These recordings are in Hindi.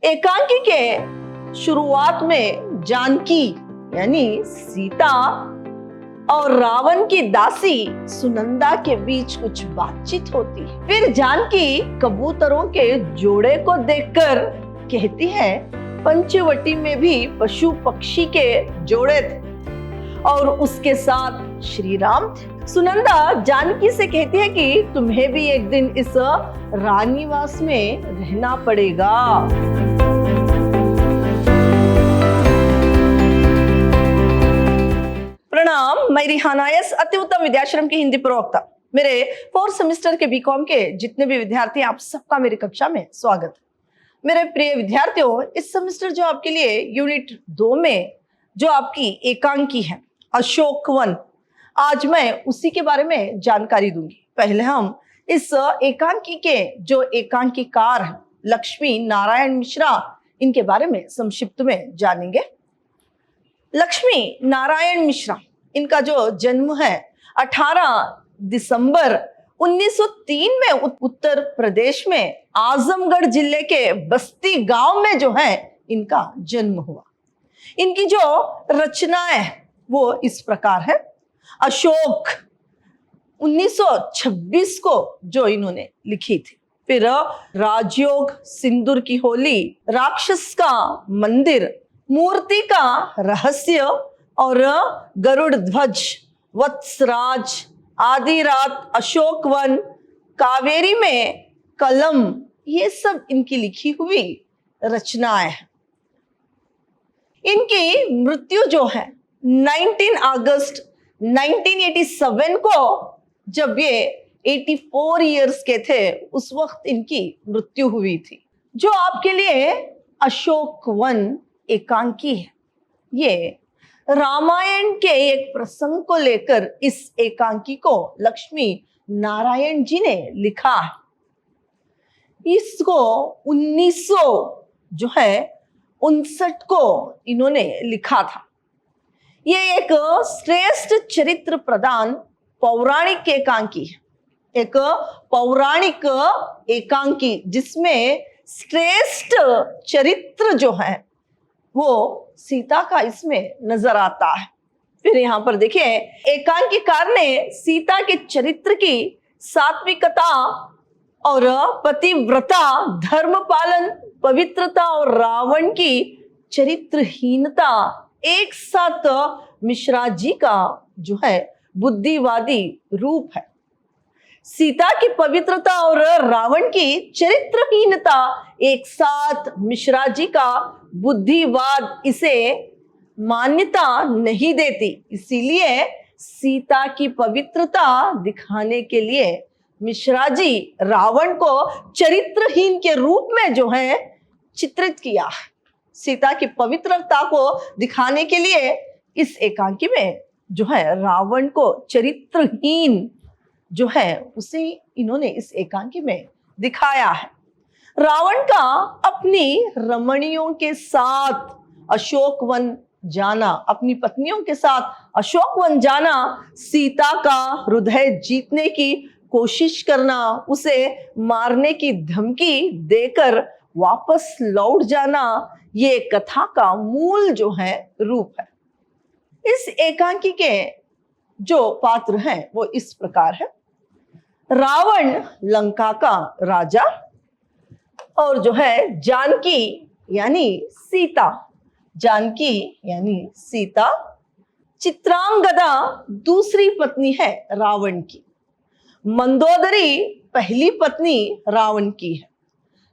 एकांकी के शुरुआत में जानकी यानी सीता और रावण की दासी सुनंदा के बीच कुछ बातचीत होती है। फिर जानकी कबूतरों के जोड़े को देखकर कहती है, पंचवटी में भी पशु पक्षी के जोड़े थे और उसके साथ श्री राम थे। सुनंदा जानकी से कहती है कि तुम्हें भी एक दिन इस रानीवास में रहना पड़ेगा। प्रणाम, मैं रिहाना यस, अति उत्तम विद्याश्रम की हिंदी प्रवक्ता। मेरे 4th सेमेस्टर के बीकॉम के जितने भी विद्यार्थी, आप सबका मेरी कक्षा में स्वागत है। मेरे प्रिय विद्यार्थियों, इस सेमेस्टर जो आपके लिए यूनिट 2 में जो आपकी एकांकी है अशोक वन, आज मैं उसी के बारे में जानकारी दूंगी। पहले हम इस एकांकी के जो एकांकीकार हैं लक्ष्मी नारायण मिश्रा, इनके बारे में संक्षिप्त में जानेंगे। लक्ष्मी नारायण मिश्रा, इनका जो जन्म है 18 दिसंबर 1903 में उत्तर प्रदेश में आजमगढ़ जिले के बस्ती गांव में जो है इनका जन्म हुआ। इनकी जो रचनाएं वो इस प्रकार है। अशोक 1926 को जो इन्होंने लिखी थी। फिर राजयोग, सिंदूर की होली, राक्षस का मंदिर, मूर्ति का रहस्य और गरुड़ ध्वज, वत्सराज, आधी रात, अशोक वन, कावेरी में कलम, ये सब इनकी लिखी हुई रचनाएं हैं। इनकी मृत्यु जो है 19 अगस्त 1987 को, जब ये 84 इयर्स के थे, उस वक्त इनकी मृत्यु हुई थी। जो आपके लिए अशोक वन एकांकी है, ये रामायण के एक प्रसंग को लेकर इस एकांकी को लक्ष्मी नारायण जी ने लिखा है। इसको 1959 को इन्होंने लिखा था। ये एक श्रेष्ठ चरित्र प्रदान पौराणिक एकांकी है, एक पौराणिक एकांकी जिसमें श्रेष्ठ चरित्र जो है वो सीता का इसमें नजर आता है। फिर यहाँ पर देखिए, एकांकीकार ने सीता के चरित्र की सात्विकता और पतिव्रता, धर्म पालन, पवित्रता और रावण की चरित्रहीनता एक साथ मिश्रा जी का जो है बुद्धिवादी रूप है। सीता की पवित्रता और रावण की चरित्रहीनता एक साथ मिश्रा जी का बुद्धिवाद इसे मान्यता नहीं देती। इसीलिए सीता की पवित्रता दिखाने के लिए मिश्रा जी रावण को चरित्रहीन के रूप में जो है चित्रित किया। सीता की पवित्रता को दिखाने के लिए इस एकांकी में जो है रावण को चरित्रहीन जो है उसे इन्होंने इस एकांकी में दिखाया है। रावण का अपनी रमणियों के साथ अशोक वन जाना, अपनी पत्नियों के साथ अशोक वन जाना, सीता का हृदय जीतने की कोशिश करना, उसे मारने की धमकी देकर वापस लौट जाना, ये कथा का मूल जो है रूप है। इस एकांकी के जो पात्र हैं वो इस प्रकार है। रावण लंका का राजा और जो है जानकी यानी सीता, जानकी यानी सीता चित्रांगदा दूसरी पत्नी है रावण की। मंदोदरी पहली पत्नी रावण की है।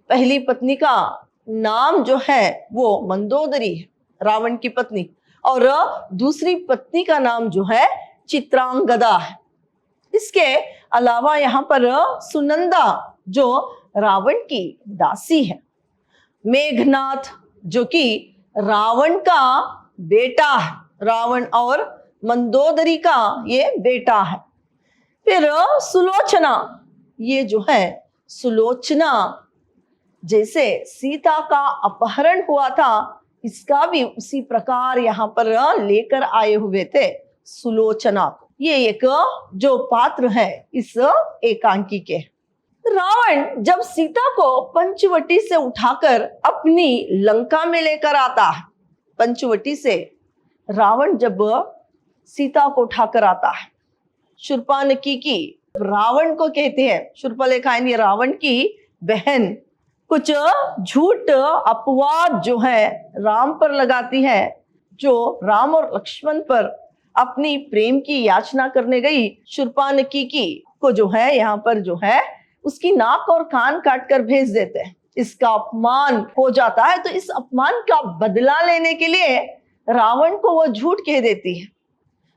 पहली पत्नी का नाम जो है वो मंदोदरी है, रावण की पत्नी, और दूसरी पत्नी का नाम जो है चित्रांगदा है। इसके अलावा यहाँ पर सुनंदा जो रावण की दासी है, मेघनाथ जो कि रावण का बेटा है, रावण और मंदोदरी का ये बेटा है। फिर सुलोचना, ये जो है सुलोचना जैसे सीता का अपहरण हुआ था, इसका भी उसी प्रकार यहाँ पर लेकर आए हुए थे सुलोचना को। ये एक जो पात्र है इस एकांकी के। रावण जब सीता को पंचवटी से उठाकर अपनी लंका में लेकर आता है, पंचवटी से रावण जब सीता को उठाकर आता है, शूर्पणखी की रावण को कहते हैं, शूर्पणखा यानी रावण की बहन, कुछ झूठ अपवाद जो है राम पर लगाती है, जो राम और लक्ष्मण पर अपनी प्रेम की याचना करने गई शूर्पणखी की को जो है यहाँ पर जो है उसकी नाक और कान काट कर भेज देते हैं। इसका अपमान हो जाता है, तो इस अपमान का बदला लेने के लिए रावण को वो झूठ कह देती है।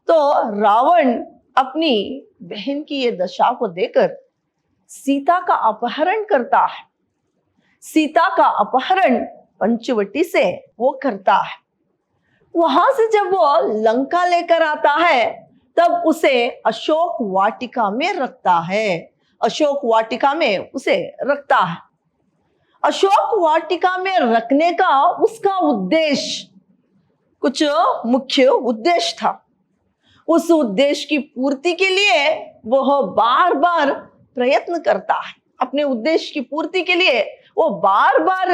तो रावण अपनी बहन की ये दशा को देखकर सीता का अपहरण करता है। सीता का अपहरण पंचवटी से वो करता है। वहां से जब वो लंका लेकर आता है तब उसे अशोक वाटिका में रखता है। अशोक वाटिका में उसे रखता है। अशोक वाटिका में रखने का उसका उद्देश्य, कुछ मुख्य उद्देश्य था। उस उद्देश्य की पूर्ति के लिए वह बार बार प्रयत्न करता है। अपने उद्देश्य की पूर्ति के लिए वो बार बार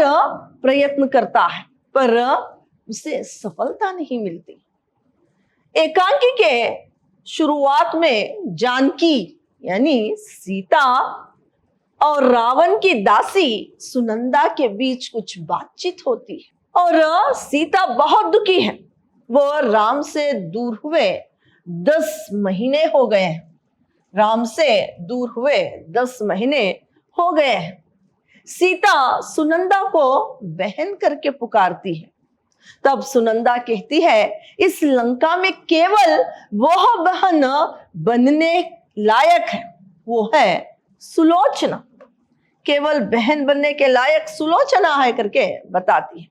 प्रयत्न करता है, पर उसे सफलता नहीं मिलती। एकांकी के शुरुआत में जानकी यानी सीता और रावण की दासी सुनंदा के बीच कुछ बातचीत होती है और सीता बहुत दुखी है। वो राम से दूर हुए 10 महीने हो गए हैं। राम से दूर हुए 10 महीने हो गए हैं। सीता सुनंदा को बहन करके पुकारती है। तब सुनंदा कहती है, इस लंका में केवल वह बहन बनने लायक है, वो है सुलोचना। केवल बहन बनने के लायक सुलोचना है करके बताती है।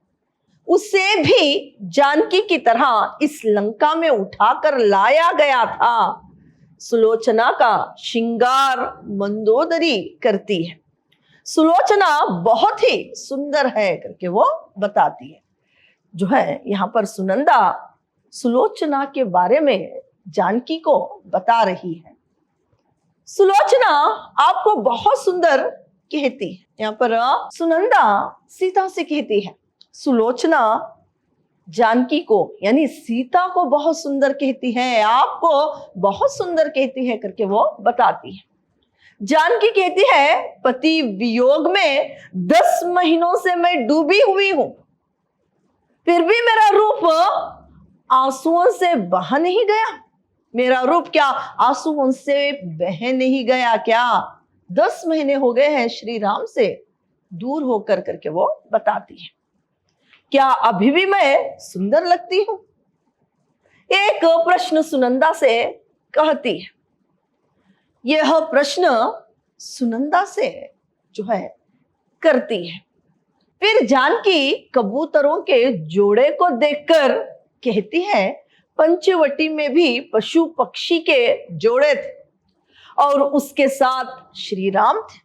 उसे भी जानकी की तरह इस लंका में उठाकर लाया गया था। सुलोचना का श्रृंगार मंदोदरी करती है। सुलोचना बहुत ही सुंदर है करके वो बताती है। जो है यहाँ पर सुनंदा सुलोचना के बारे में जानकी को बता रही है। सुलोचना आपको बहुत सुंदर कहती है। यहाँ पर सुनंदा सीता से कहती है, सुलोचना जानकी को यानी सीता को बहुत सुंदर कहती है, आपको बहुत सुंदर कहती है करके वो बताती है। जानकी कहती है, पति वियोग में 10 महीनों से मैं डूबी हुई हूं, फिर भी मेरा रूप आंसुओं से बह नहीं गया। मेरा रूप क्या आंसुओं से बह नहीं गया क्या? 10 महीने हो गए हैं श्री राम से दूर होकर करके वो बताती है। क्या अभी भी मैं सुंदर लगती हूं? एक प्रश्न सुनंदा से कहती है। यह प्रश्न सुनंदा से जो है करती है। फिर जानकी कबूतरों के जोड़े को देखकर कहती है, पंचवटी में भी पशु पक्षी के जोड़े थे और उसके साथ श्री राम थे।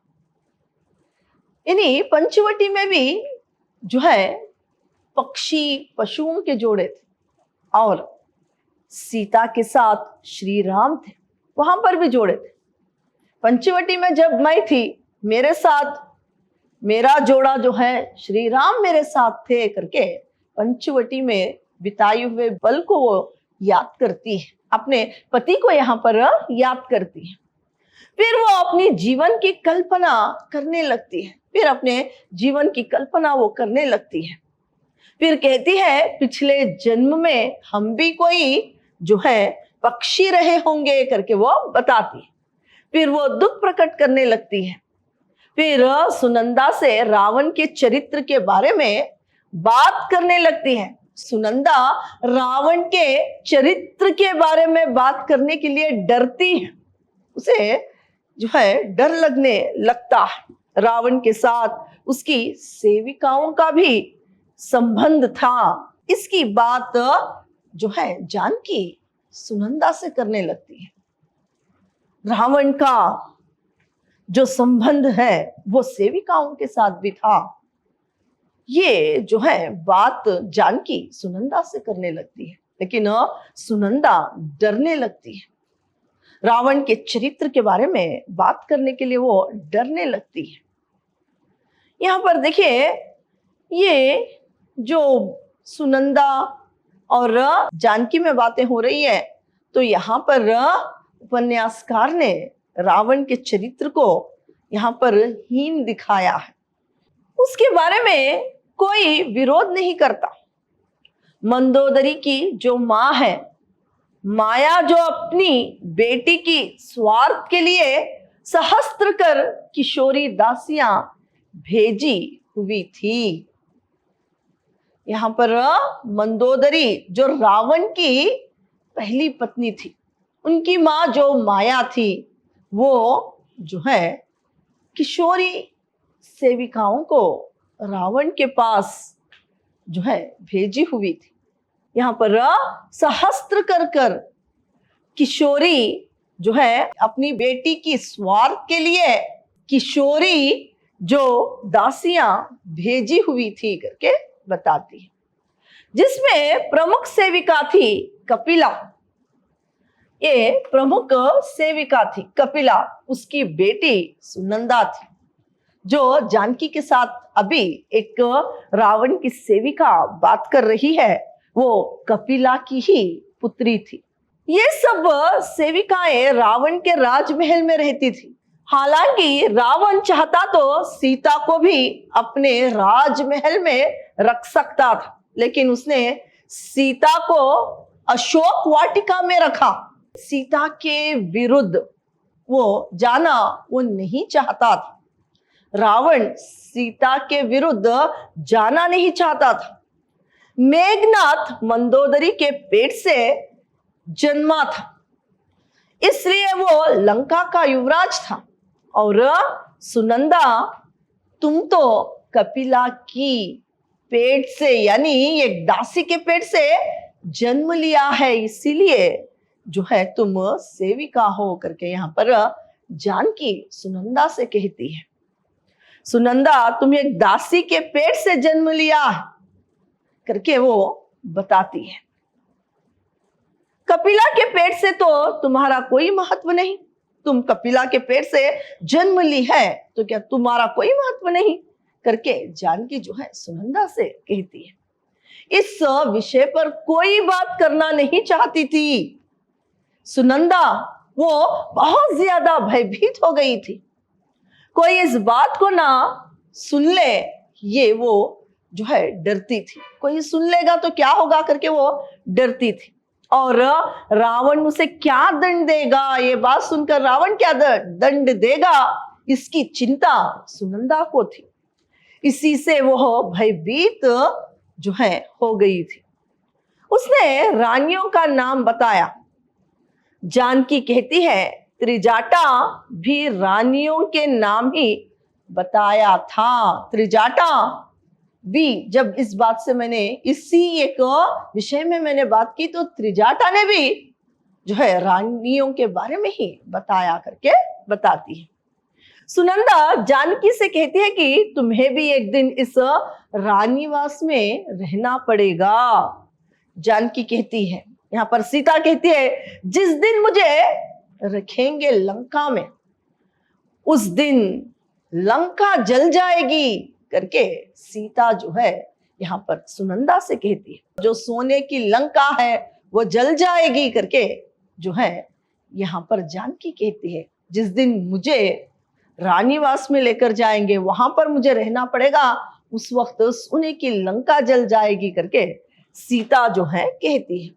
यानी पंचवटी में भी जो है पक्षी पशुओं के जोड़े थे और सीता के साथ श्री राम थे, वहां पर भी जोड़े थे। पंचवटी में जब मैं थी, मेरे साथ मेरा जोड़ा जो है श्री राम मेरे साथ थे करके पंचवटी में बिताए हुए पल को वो याद करती है। अपने पति को यहाँ पर याद करती है। फिर वो अपनी जीवन की कल्पना करने लगती है। फिर अपने जीवन की कल्पना वो करने लगती है। फिर कहती है, पिछले जन्म में हम भी कोई जो है पक्षी रहे होंगे करके वो बताती है। फिर वो दुख प्रकट करने लगती है। फिर सुनंदा से रावण के चरित्र के बारे में बात करने लगती है। सुनंदा रावण के चरित्र के बारे में बात करने के लिए डरती है। उसे जो है डर लगने लगता है। रावण के साथ उसकी सेविकाओं का भी संबंध था। इसकी बात जो है जानकी सुनंदा से करने लगती है। रावण का जो संबंध है वो सेविकाओं के साथ भी था। ये जो है बात जानकी सुनंदा से करने लगती है, लेकिन सुनंदा डरने लगती है। रावण के चरित्र के बारे में बात करने के लिए वो डरने लगती है। यहाँ पर देखिए, ये जो सुनंदा और जानकी में बातें हो रही है, तो यहाँ पर उपन्यासकार ने रावण के चरित्र को यहाँ पर हीन दिखाया है। उसके बारे में कोई विरोध नहीं करता। मंदोदरी की जो माँ है, माया, जो अपनी बेटी की स्वार्थ के लिए सहस्त्र कर किशोरी दासियां भेजी हुई थी। यहाँ पर मंदोदरी जो रावण की पहली पत्नी थी, उनकी माँ जो माया थी, वो जो है किशोरी सेविकाओं को रावण के पास जो है भेजी हुई थी। यहाँ पर सहस्त्र कर कर किशोरी जो है अपनी बेटी की स्वार्थ के लिए किशोरी जो दासियां भेजी हुई थी करके बताती है, जिसमें प्रमुख सेविका थी कपिला। ये प्रमुख सेविका थी कपिला, उसकी बेटी सुनंदा थी, जो जानकी के साथ अभी एक रावण की सेविका बात कर रही है, वो कपिला की ही पुत्री थी। ये सब सेविकाएं रावण के राजमहल में रहती थी। हालांकि रावण चाहता तो सीता को भी अपने राजमहल में रख सकता था, लेकिन उसने सीता को अशोक वाटिका में रखा। सीता के विरुद्ध वो जाना वो नहीं चाहता था। रावण सीता के विरुद्ध जाना नहीं चाहता था। मेघनाथ मंदोदरी के पेट से जन्मा था, इसलिए वो लंका का युवराज था। और सुनंदा, तुम तो कपिला की पेट से, यानी एक दासी के पेट से जन्म लिया है, इसीलिए जो है तुम सेविका हो करके यहाँ पर जानकी सुनंदा से कहती है। सुनंदा, तुम एक दासी के पेट से जन्म लिया करके वो बताती है। कपिला के पेट से तो तुम्हारा कोई महत्व नहीं, तुम कपिला के पेट से जन्म ली है तो क्या तुम्हारा कोई महत्व नहीं करके जानकी जो है सुनंदा से कहती है। इस विषय पर कोई बात करना नहीं चाहती थी सुनंदा। वो बहुत ज्यादा भयभीत हो गई थी। कोई इस बात को ना सुन ले, ये वो जो है डरती थी। कोई सुन लेगा तो क्या होगा करके वो डरती थी। और रावण उसे क्या दंड देगा, ये बात सुनकर रावण क्या दंड देगा, इसकी चिंता सुनंदा को थी। इसी से वो भयभीत जो है हो गई थी। उसने रानियों का नाम बताया। जानकी कहती है, त्रिजाटा भी रानियों के नाम ही बताया था। त्रिजाटा भी, जब इस बात से मैंने इसी एक विषय में मैंने बात की, तो त्रिजाटा ने भी जो है रानियों के बारे में ही बताया करके बताती है। सुनंदा जानकी से कहती है कि तुम्हें भी एक दिन इस रानीवास में रहना पड़ेगा। जानकी कहती है, यहाँ पर सीता कहती है, जिस दिन मुझे रखेंगे लंका में, उस दिन लंका जल जाएगी करके सीता जो है यहाँ पर सुनंदा से कहती है। जो सोने की लंका है वो जल जाएगी करके जो है यहाँ पर जानकी कहती है, जिस दिन मुझे रानीवास में लेकर जाएंगे, वहां पर मुझे रहना पड़ेगा, उस वक्त सोने की लंका जल जाएगी करके सीता जो है कहती है।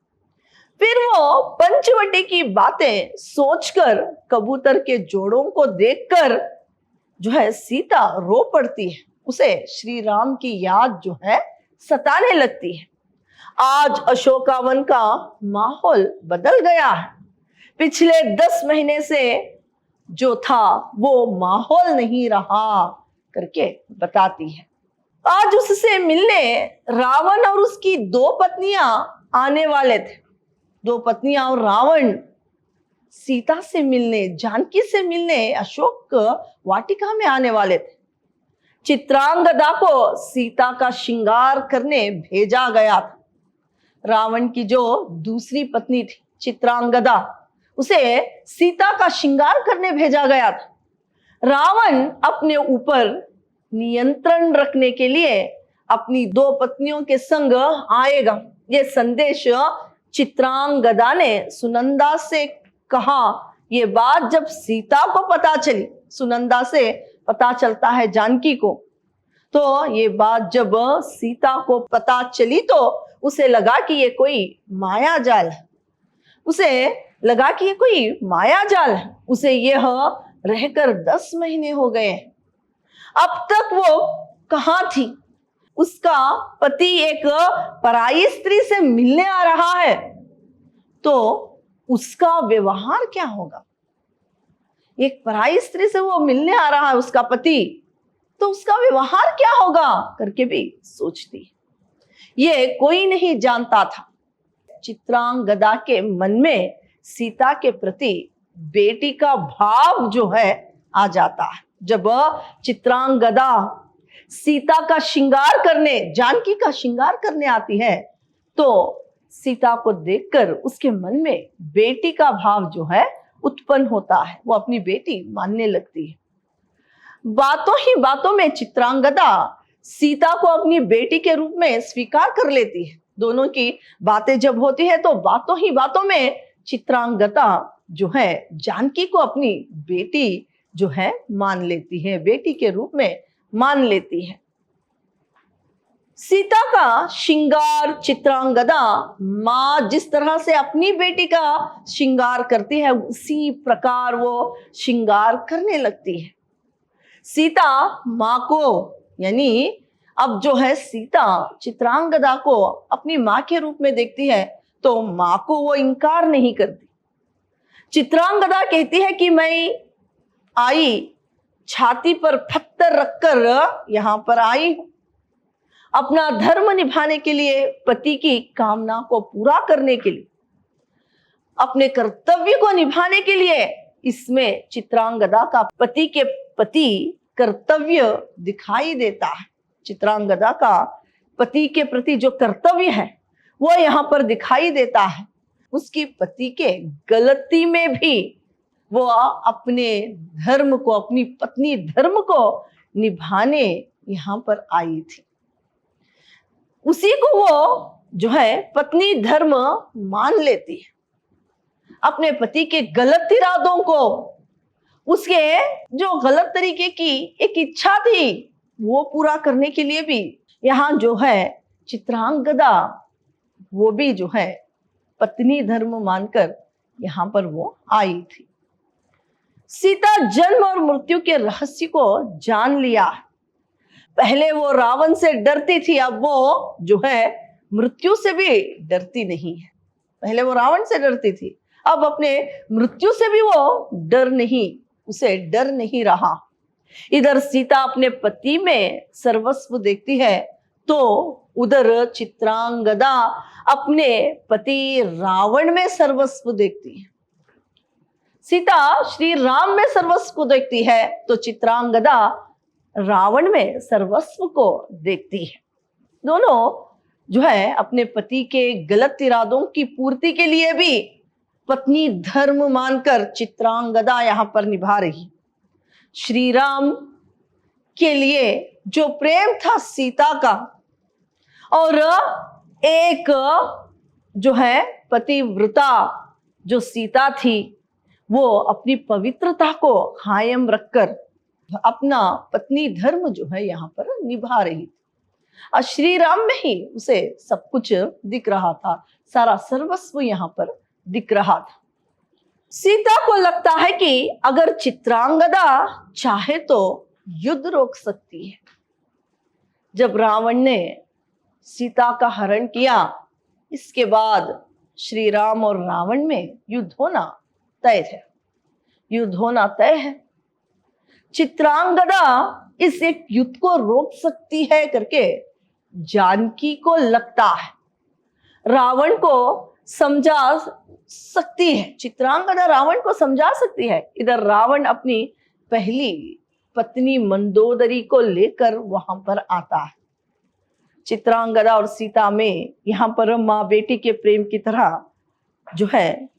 फिर वो पंचवटी की बातें सोचकर, कबूतर के जोड़ों को देखकर जो है सीता रो पड़ती है। उसे श्री राम की याद जो है सताने लगती है। आज अशोकावन का माहौल बदल गया है। पिछले 10 महीने से जो था वो माहौल नहीं रहा करके बताती है। आज उससे मिलने रावण और उसकी 2 पत्नियां आने वाले थे। 2 पत्नियां और रावण सीता से मिलने, जानकी से मिलने अशोक वाटिका में आने वाले थे। चित्रांगदा को सीता का श्रृंगार करने भेजा गया था। रावण की जो दूसरी पत्नी थी चित्रांगदा, उसे सीता का श्रृंगार करने भेजा गया था। रावण अपने ऊपर नियंत्रण रखने के लिए अपनी 2 पत्नियों के संग आएगा, ये संदेश चित्रांगदा ने सुनंदा से कहा। ये बात जब सीता को पता चली, सुनंदा से पता चलता है जानकी को, तो ये बात जब सीता को पता चली तो उसे लगा कि ये कोई माया जाल है। उसे लगा कि ये कोई माया जाल है। उसे यह रहकर 10 महीने हो गए। अब तक वो कहाँ थी? उसका पति एक पराई स्त्री से मिलने आ रहा है, तो उसका व्यवहार क्या होगा? एक पराई स्त्री से वो मिलने आ रहा है उसका पति, तो उसका व्यवहार क्या होगा करके भी सोचती। ये कोई नहीं जानता था। चित्रांगदा के मन में सीता के प्रति बेटी का भाव जो है आ जाता है। जब चित्रांगदा सीता का श्रृंगार करने, जानकी का श्रृंगार करने आती है, तो सीता को देखकर उसके मन में बेटी का भाव जो है उत्पन्न होता है। वो अपनी बेटी मानने लगती है। बातों ही बातों में चित्रांगदा सीता को अपनी बेटी के रूप में स्वीकार कर लेती है। दोनों की बातें जब होती है तो बातों ही बातों में चित्रांगदा जो है जानकी को अपनी बेटी जो है मान लेती है, बेटी के रूप में मान लेती है। सीता का श्रृंगार चित्रांगदा माँ जिस तरह से अपनी बेटी का श्रृंगार करती है, उसी प्रकार वो श्रृंगार करने लगती है। सीता माँ को, यानी अब जो है सीता चित्रांगदा को अपनी माँ के रूप में देखती है, तो माँ को वो इनकार नहीं करती। चित्रांगदा कहती है कि मैं आई, छाती पर पत्थर रखकर यहां पर आई हूं, अपना धर्म निभाने के लिए, पति की कामना को पूरा करने के लिए, अपने कर्तव्य को निभाने के लिए। इसमें चित्रांगदा का पति के प्रति कर्तव्य दिखाई देता है। चित्रांगदा का पति के प्रति जो कर्तव्य है वो यहाँ पर दिखाई देता है। उसकी पति के गलती में भी वो अपने धर्म को, अपनी पत्नी धर्म को निभाने यहाँ पर आई थी। उसी को वो जो है पत्नी धर्म मान लेती है। अपने पति के गलत इरादों को, उसके जो गलत तरीके की एक इच्छा थी वो पूरा करने के लिए भी यहाँ जो है चित्रांगदा वो भी जो है पत्नी धर्म मानकर यहाँ पर वो आई थी। सीता जन्म और मृत्यु के रहस्य को जान लिया। पहले वो रावण से डरती थी, अब वो जो है मृत्यु से भी डरती नहीं है। पहले वो रावण से डरती थी, अब अपने मृत्यु से भी वो उसे डर नहीं रहा। इधर सीता अपने पति में सर्वस्व देखती है, तो उधर चित्रांगदा अपने पति रावण में सर्वस्व देखती है। सीता श्री राम में सर्वस्व देखती है, तो चित्रांगदा रावण में सर्वस्व को देखती है। दोनों जो है अपने पति के गलत इरादों की पूर्ति के लिए भी पत्नी धर्म मानकर चित्रांगदा यहाँ पर निभा रही। श्री राम के लिए जो प्रेम था सीता का, और एक जो है पतिव्रता जो सीता थी, वो अपनी पवित्रता को कायम रखकर अपना पत्नी धर्म जो है यहाँ पर निभा रही थी। और श्री राम में ही उसे सब कुछ दिख रहा था, सारा सर्वस्व यहाँ पर दिख रहा था। सीता को लगता है कि अगर चित्रांगदा चाहे तो युद्ध रोक सकती है। जब रावण ने सीता का हरण किया, इसके बाद श्री राम और रावण में युद्ध होना तय है। युद्ध होना तय है। चित्रांगदा इस एक युद्ध को रोक सकती है करके जानकी को लगता है। रावण को समझा सकती है, चित्रांगदा रावण को समझा सकती है। इधर रावण अपनी पहली पत्नी मंदोदरी को लेकर वहां पर आता है। चित्रांगदा और सीता में यहाँ पर माँ बेटी के प्रेम की तरह जो है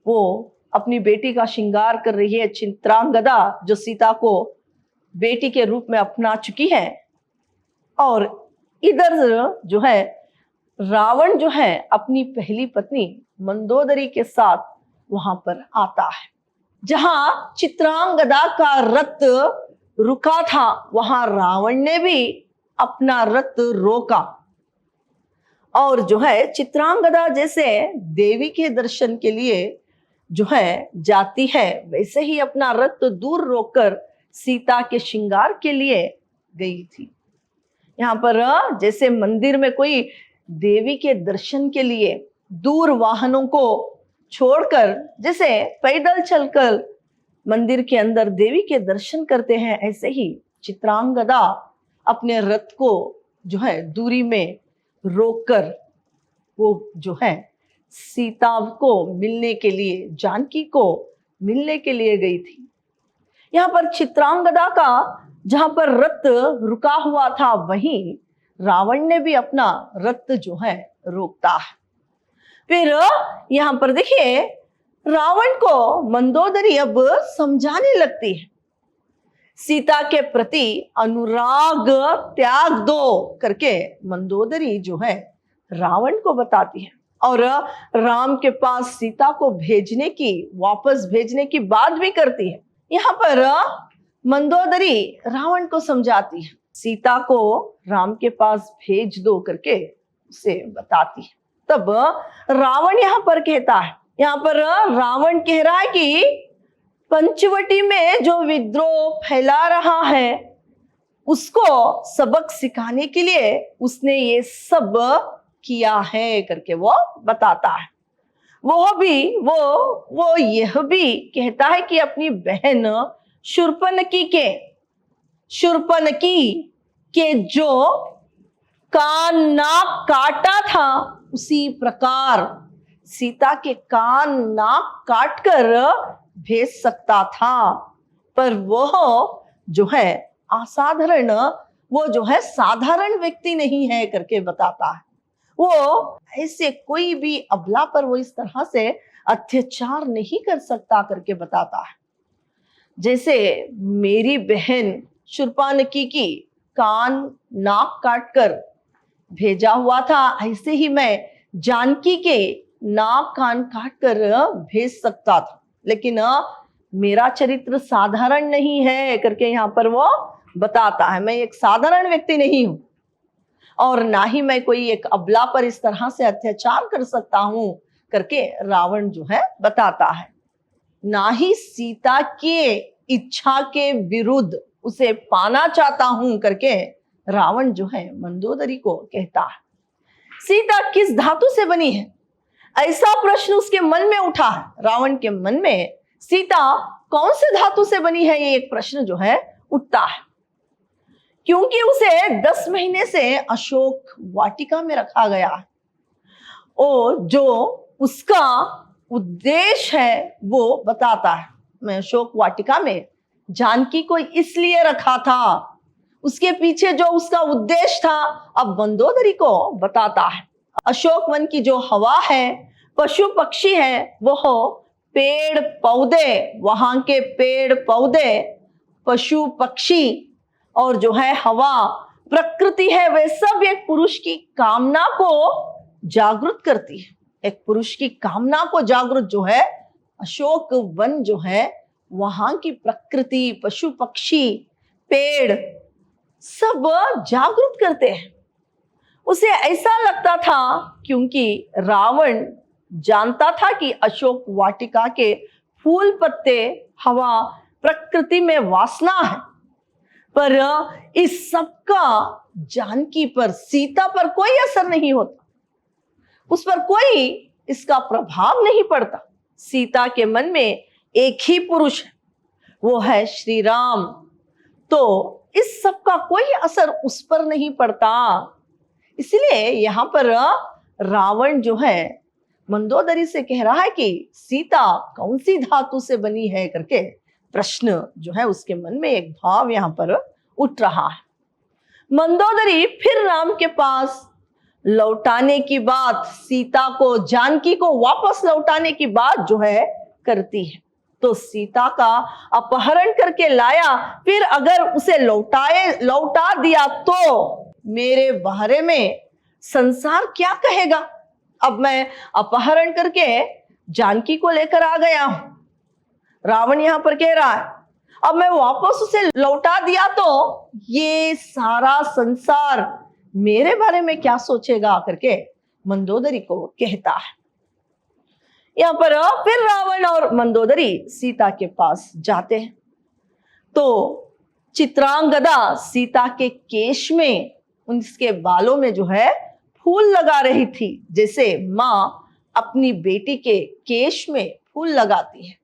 वो अपनी बेटी का श्रृंगार कर रही है, चित्रांगदा जो सीता को बेटी के रूप में अपना चुकी है। और इधर जो है रावण जो है अपनी पहली पत्नी मंदोदरी के साथ वहां पर आता है। जहां चित्रांगदा का रथ रुका था वहां रावण ने भी अपना रथ रोका और जो है चित्रांगदा जैसे देवी के दर्शन के लिए जो है जाती है, वैसे ही अपना रथ दूर रोककर सीता के श्रृंगार के लिए गई थी। यहाँ पर जैसे मंदिर में कोई देवी के दर्शन के लिए दूर वाहनों को छोड़कर जैसे पैदल चलकर मंदिर के अंदर देवी के दर्शन करते हैं, ऐसे ही चित्रांगदा अपने रथ को जो है दूरी में रोककर वो जो है सीता को मिलने के लिए, जानकी को मिलने के लिए गई थी। यहाँ पर चित्रांगदा का जहां पर रथ रुका हुआ था वहीं रावण ने भी अपना रथ जो है रोकता है। फिर यहाँ पर देखिए रावण को मंदोदरी अब समझाने लगती है, सीता के प्रति अनुराग त्याग दो करके मंदोदरी जो है रावण को बताती है और राम के पास सीता को भेजने की, वापस भेजने की बात भी करती है। यहाँ पर मंदोदरी रावण को समझाती है, सीता को राम के पास भेज दो करके उसे बताती है। तब रावण यहाँ पर कहता है, यहाँ पर रावण कह रहा है कि पंचवटी में जो विद्रोह फैला रहा है उसको सबक सिखाने के लिए उसने ये सब किया है करके वो बताता है। वो यह भी कहता है कि अपनी बहन शूर्पणखी के जो कान नाक काटा था उसी प्रकार सीता के कान नाक काट कर भेज सकता था, पर वो जो है असाधारण, वो जो है साधारण व्यक्ति नहीं है करके बताता है। वो ऐसे कोई भी अबला पर वो इस तरह से अत्याचार नहीं कर सकता करके बताता है। जैसे मेरी बहन शूर्पणखी की कान नाक काट कर भेजा हुआ था, ऐसे ही मैं जानकी के नाक कान काट कर भेज सकता था, लेकिन मेरा चरित्र साधारण नहीं है करके यहाँ पर वो बताता है। मैं एक साधारण व्यक्ति नहीं हूं और ना ही मैं कोई एक अबला पर इस तरह से अत्याचार कर सकता हूं करके रावण जो है बताता है। ना ही सीता के इच्छा के विरुद्ध उसे पाना चाहता हूं करके रावण जो है मंदोदरी को कहता है। सीता किस धातु से बनी है, ऐसा प्रश्न उसके मन में उठा है। रावण के मन में सीता कौन से धातु से बनी है, ये एक प्रश्न जो है उठता है, क्योंकि उसे 10 महीने से अशोक वाटिका में रखा गया है और जो उसका उद्देश्य है वो बताता है। मैं अशोक वाटिका में जानकी को इसलिए रखा था, उसके पीछे जो उसका उद्देश्य था अब मंदोदरी को बताता है। अशोक वन की जो हवा है, पशु पक्षी है, वो पेड़ पौधे, वहां के पेड़ पौधे, पशु पक्षी और जो है हवा, प्रकृति है, वे सब एक पुरुष की कामना को जागृत करती है। एक पुरुष की कामना को जागृत जो है अशोक वन जो है, वहां की प्रकृति, पशु पक्षी, पेड़ सब जागृत करते हैं। उसे ऐसा लगता था क्योंकि रावण जानता था कि अशोक वाटिका के फूल पत्ते, हवा, प्रकृति में वासना है, पर इस सब का जानकी पर, सीता पर कोई असर नहीं होता, उस पर कोई इसका प्रभाव नहीं पड़ता। सीता के मन में एक ही पुरुष है, वो है श्री राम, तो इस सब का कोई असर उस पर नहीं पड़ता। इसलिए यहाँ पर रावण जो है मंदोदरी से कह रहा है कि सीता कौन सी धातु से बनी है करके प्रश्न जो है उसके मन में एक भाव यहाँ पर उठ रहा है। मंदोदरी फिर राम के पास लौटाने की बात, सीता को, जानकी को वापस लौटाने की बात जो है करती है। तो सीता का अपहरण करके लाया, फिर अगर उसे लौटा दिया तो मेरे बारे में संसार क्या कहेगा। अब मैं अपहरण करके जानकी को लेकर आ गया हूं, रावण यहां पर कह रहा है, अब मैं वापस उसे लौटा दिया तो ये सारा संसार मेरे बारे में क्या सोचेगा करके मंदोदरी को कहता है। यहां पर फिर रावण और मंदोदरी सीता के पास जाते हैं। तो चित्रांगदा सीता के केश में, उसके बालों में जो है फूल लगा रही थी, जैसे मां अपनी बेटी के केश में फूल लगाती है।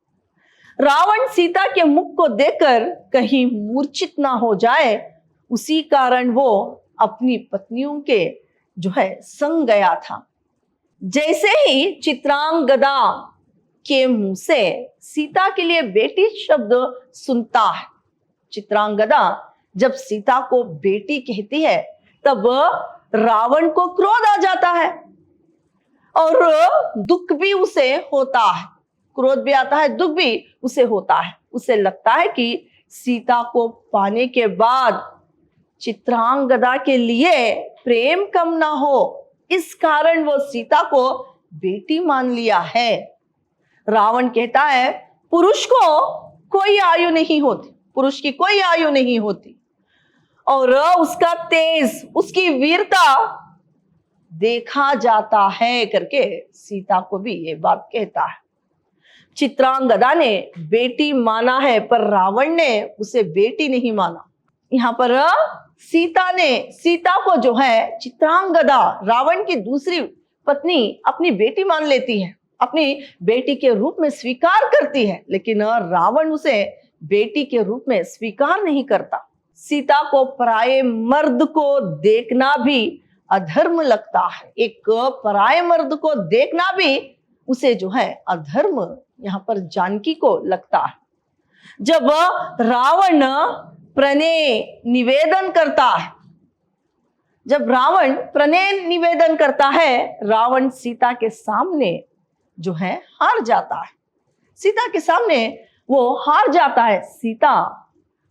रावण सीता के मुख को देखकर कहीं मूर्छित ना हो जाए, उसी कारण वो अपनी पत्नियों के जो है संग गया था। जैसे ही चित्रांगदा के मुंह से सीता के लिए बेटी शब्द सुनता है, चित्रांगदा जब सीता को बेटी कहती है तब रावण को क्रोध आ जाता है और दुख भी उसे होता है। क्रोध भी आता है, दुख भी उसे होता है। उसे लगता है कि सीता को पाने के बाद चित्रांगदा के लिए प्रेम कम ना हो, इस कारण वो सीता को बेटी मान लिया है। रावण कहता है पुरुष को कोई आयु नहीं होती, पुरुष की कोई आयु नहीं होती, और उसका तेज, उसकी वीरता देखा जाता है करके सीता को भी ये बात कहता है। चित्रांगदा ने बेटी माना है पर रावण ने उसे बेटी नहीं माना। यहां पर सीता को जो है चित्रांगदा, रावण की दूसरी पत्नी, अपनी बेटी मान लेती है, अपनी बेटी के रूप में स्वीकार करती है, लेकिन रावण उसे बेटी के रूप में स्वीकार नहीं करता। सीता को पराये मर्द को देखना भी अधर्म लगता है। एक पराये मर्द को देखना भी उसे जो है अधर्म यहां पर जानकी को लगता है। जब रावण प्रणय निवेदन करता है, जब रावण प्रणय निवेदन करता है, रावण सीता के सामने जो है हार जाता है। सीता के सामने वो हार जाता है। सीता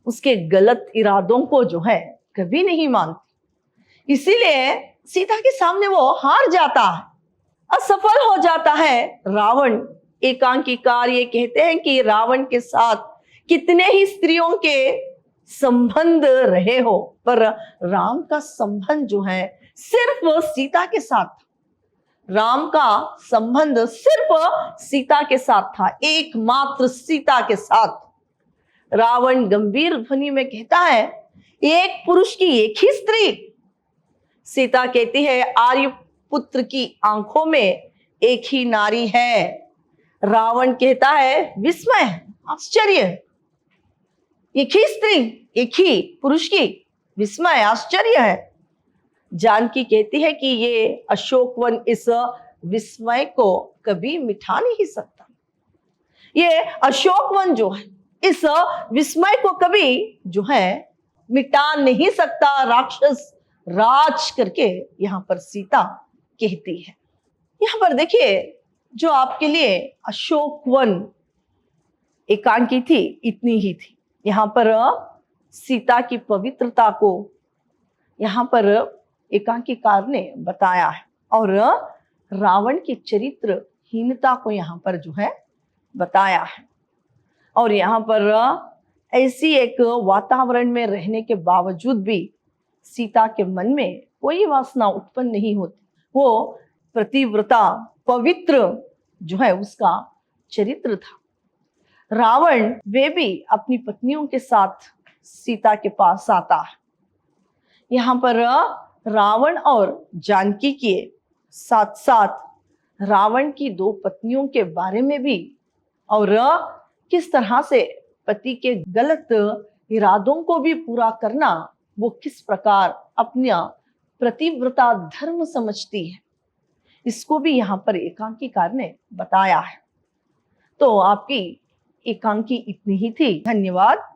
उसके गलत इरादों को जो है कभी नहीं मानती, इसीलिए सीता के सामने वो हार जाता है, असफल हो जाता है। रावण, एकांकीकार ये कहते हैं कि रावण के साथ कितने ही स्त्रियों के संबंध रहे हो, पर राम का संबंध जो है सिर्फ सीता के साथ था। राम का संबंध सिर्फ सीता के साथ था, एकमात्र सीता के साथ। रावण गंभीर ध्वनि में कहता है, एक पुरुष की एक ही स्त्री। सीता कहती है, आर्यपुत्र की आंखों में एक ही नारी है। रावण कहता है, विस्मय, आश्चर्य, एक ही स्त्री, एक ही पुरुष की, विस्मय, आश्चर्य है। जानकी कहती है कि ये अशोकवन इस विस्मय को कभी मिटा नहीं सकता। ये अशोकवन जो है इस विस्मय को कभी जो है मिटा नहीं सकता, राक्षस राज करके यहां पर सीता कहती है। यहां पर देखिए, जो आपके लिए अशोकवन एकांकी थी, इतनी ही थी। यहां पर सीता की पवित्रता को यहां पर एकांकीकार ने बताया है, और रावण की चरित्रहीनता को यहां पर जो है बताया है। और यहां पर ऐसी एक वातावरण में रहने के बावजूद भी सीता के मन में कोई वासना उत्पन्न नहीं होती। वो प्रतिव्रता, पवित्र जो है उसका चरित्र था। रावण वे भी अपनी पत्नियों के साथ सीता के पास आता है। यहाँ पर रावण और जानकी के साथ साथ रावण की दो पत्नियों के बारे में भी, और किस तरह से पति के गलत इरादों को भी पूरा करना वो किस प्रकार अपना प्रतिव्रता धर्म समझती है, इसको भी यहाँ पर एकांकीकार ने बताया है। तो आपकी एकांकी इतनी ही थी। धन्यवाद।